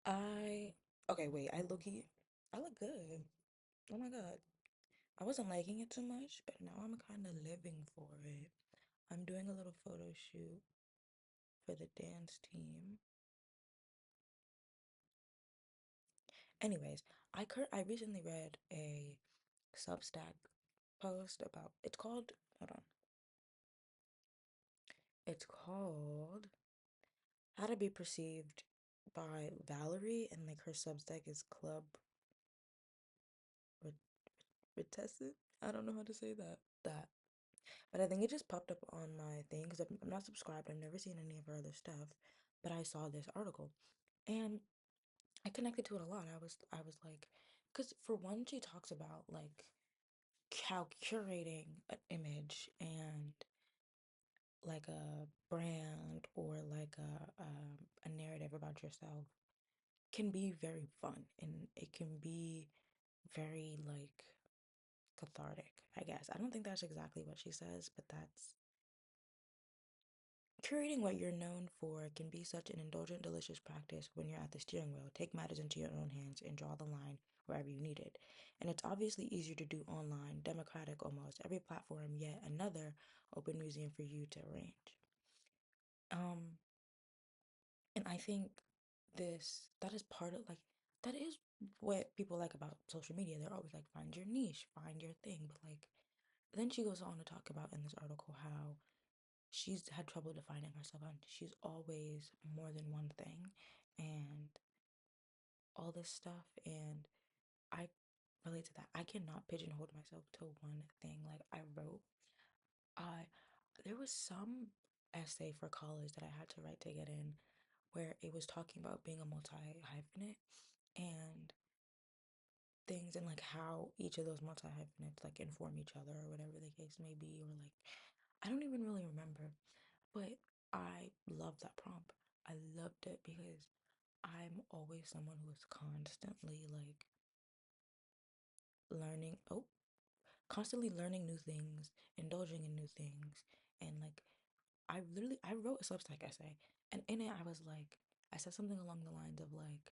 I okay, wait, I look good. Oh my God. I wasn't liking it too much, but now I'm kind of living for it. I'm doing a little photo shoot for the dance team. Anyways, I recently read a Substack post about hold on. It's called How to Be Perceived by Valerie, and like her Substack is Club Retessit. I don't know how to say that. But I think it just popped up on my thing because I'm not subscribed. I've never seen any of her other stuff, but I saw this article and I connected to it a lot. I was like, because for one, she talks about like how curating an image and like a brand or like a narrative about yourself can be very fun and it can be very like cathartic, I guess. I don't think that's exactly what she says, but that's curating what you're known for can be such an indulgent, delicious practice when you're at the steering wheel. Take matters into your own hands and draw the line wherever you need it. And it's obviously easier to do online, democratic almost, every platform, yet another open museum for you to arrange. Um, and I think that is part of like, that is what people like about social media. They're always like, find your niche, find your thing. But like, then she goes on to talk about in this article how she's had trouble defining herself and she's always more than one thing and all this stuff, and I relate to that. I cannot pigeonhole myself to one thing. Like I there was some essay for college that I had to write to get in where it was talking about being a multi hyphenate and things and like how each of those multi hyphenates like inform each other or whatever the case may be, or like I don't even really remember. But I loved that prompt. I loved it because I'm always someone who is constantly like learning, constantly learning new things, indulging in new things. And like, I wrote a Substack essay, and in it, I was like, I said something along the lines of like,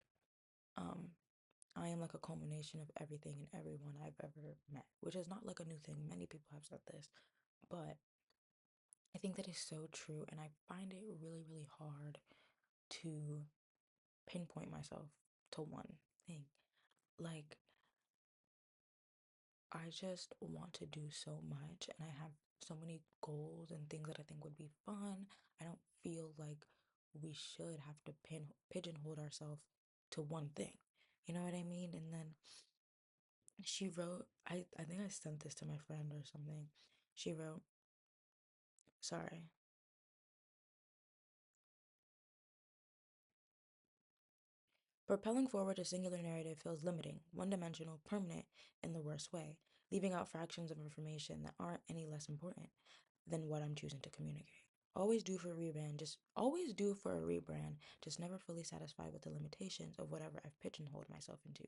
um, I am like a culmination of everything and everyone I've ever met, which is not like a new thing. Many people have said this, but I think that is so true. And I find it really, really hard to pinpoint myself to one thing. Like, I just want to do so much, and I have so many goals and things that I think would be fun. I don't feel like we should have to pigeonhole ourselves to one thing. You know what I mean? And then she wrote, I think I sent this to my friend or something. She wrote, sorry. Propelling forward a singular narrative feels limiting, one dimensional, permanent in the worst way, leaving out fractions of information that aren't any less important than what I'm choosing to communicate. Always do for a rebrand, just never fully satisfied with the limitations of whatever I've pigeonholed myself into.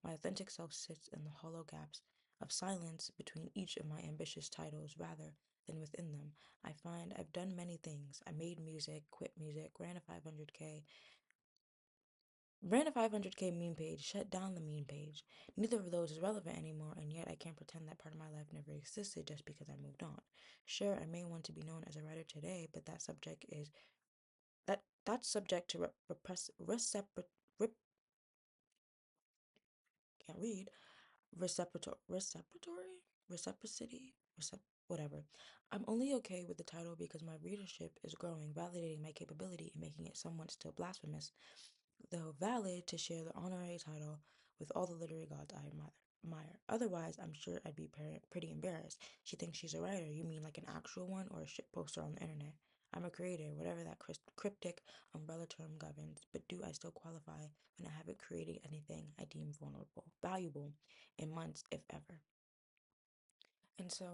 My authentic self sits in the hollow gaps of silence between each of my ambitious titles rather than within them. I find I've done many things. I made music, quit music, ran a 500K meme page, shut down the meme page. Neither of those is relevant anymore, and yet I can't pretend that part of my life never existed just because I moved on. Sure, I may want to be known as a writer today, but that's subject to repress rep, can't read reciprocity, whatever. I'm only okay with the title because my readership is growing, validating my capability and making it somewhat still blasphemous, though valid, to share the honorary title with all the literary gods I admire. Otherwise, I'm sure I'd be pretty embarrassed. She thinks she's a writer. You mean like an actual one or a shit poster on the internet? I'm a creator, whatever that cryptic umbrella term governs, but do I still qualify when I haven't created anything I deem valuable in months, if ever? And so,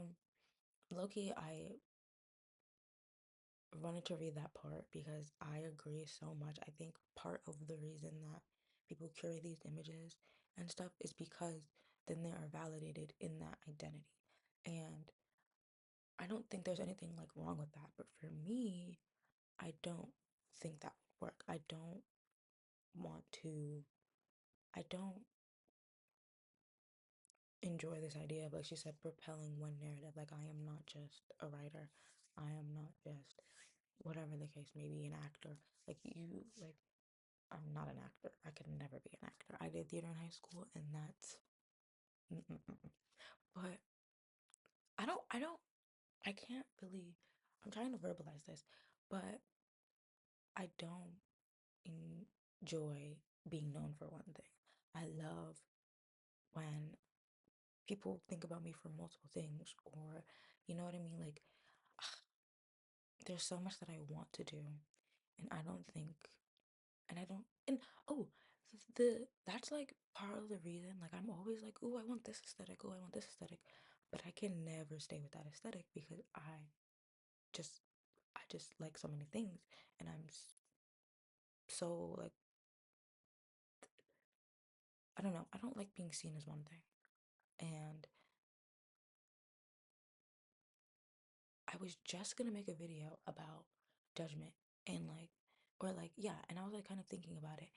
Loki, I wanted to read that part because I agree so much. I think part of the reason that people curate these images and stuff is because then they are validated in that identity. And I don't think there's anything like wrong with that. But for me, I don't think that would work. I don't want to, I don't enjoy this idea of, like she said, propelling one narrative. Like, I am not just a writer. I am not just whatever the case may be, an actor. Like, I'm not an actor. I could never be an actor. I did theater in high school, and that's, mm-mm-mm. But I can't really, I'm trying to verbalize this, but I don't enjoy being known for one thing. I love when people think about me for multiple things, or you know what I mean? Like, there's so much that I want to do, and I don't think, and I don't, and oh, that's like part of the reason. Like, I'm always like, oh, I want this aesthetic, oh, I want this aesthetic, but I can never stay with that aesthetic because just, I just like so many things, and so like, I don't know, I don't like being seen as one thing, and I was just gonna make a video about judgment and like, or like, yeah, and I was like kind of thinking about it,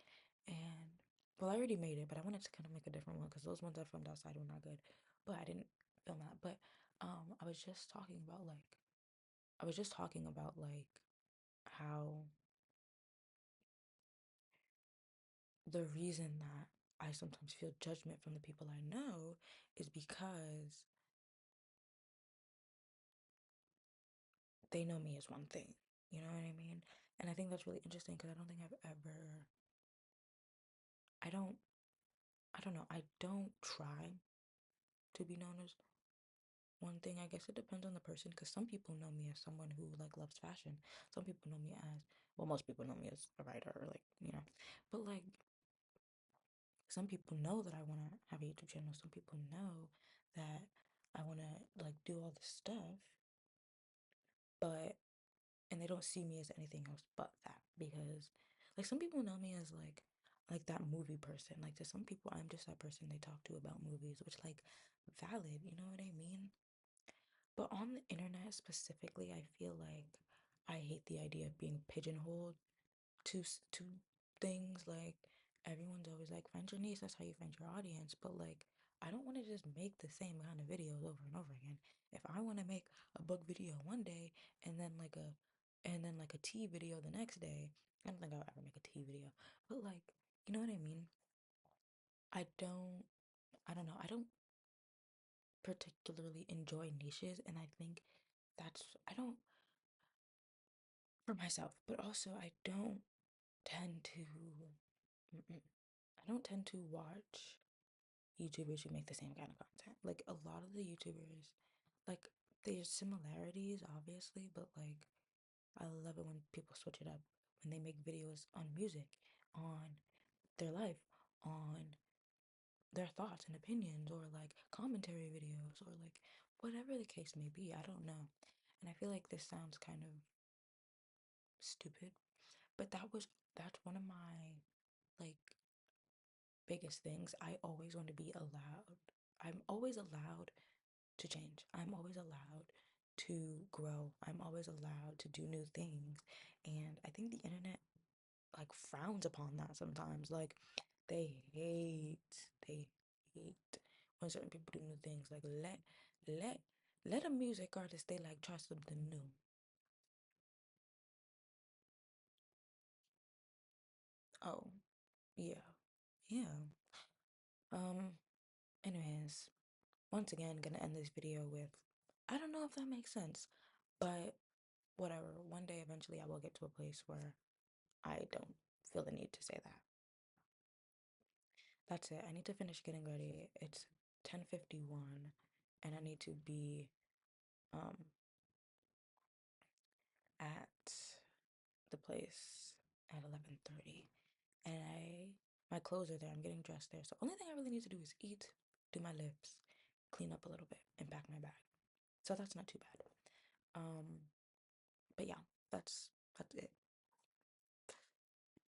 and well, I already made it, but I wanted to kind of make a different one because those ones I filmed outside were not good, but I didn't film that. But I was just talking about like, how the reason that I sometimes feel judgment from the people I know is because they know me as one thing. You know what I mean? And I think that's really interesting because I don't think I've ever, I don't I don't know. I don't try to be known as one thing. I guess it depends on the person because some people know me as someone who like loves fashion. Some people know me as, well, most people know me as a writer or like, but like some people know that I want to have a YouTube channel. Some people know that I want to like do all this stuff, but and they don't see me as anything else but that because like some people know me as like that movie person. Like to some people I'm just that person they talk to about movies, which like valid, you know what I mean? But on the internet specifically, I feel like I hate the idea of being pigeonholed to things. Like everyone's always like, find your niche, that's how you find your audience. But like I don't want to just make the same kind of videos over and over again. If I want to make a book video one day and then like a tea video the next day, I don't think I'll ever make a tea video. But like, you know what I mean? I don't I don't know. I don't particularly enjoy niches, and I think I don't, for myself, but also tend to mm-mm, I don't tend to watch YouTubers who make the same kind of content. Like a lot of the YouTubers, like there's similarities obviously, but like I love it when people switch it up, when they make videos on music, on their life, on their thoughts and opinions, or like commentary videos, or like whatever the case may be. I don't know. And I feel like this sounds kind of stupid, but that's one of my like biggest things. I always want to be allowed. I'm always allowed to change. I'm always allowed to grow. I'm always allowed to do new things. And I think the internet like frowns upon that sometimes. Like they hate when certain people do new things. Like let let a music artist they like try something new. Oh, yeah. Yeah. Um, anyways, once again, gonna end this video with, I don't know if that makes sense, but whatever. One day, eventually, I will get to a place where I don't feel the need to say that. That's it. I need to finish getting ready. It's 10:51, and I need to be um at the place at 11:30. And my clothes are there. I'm getting dressed there. So only thing I really need to do is eat, do my lips, clean up a little bit, and pack my bag. So that's not too bad. Um, but yeah, that's it.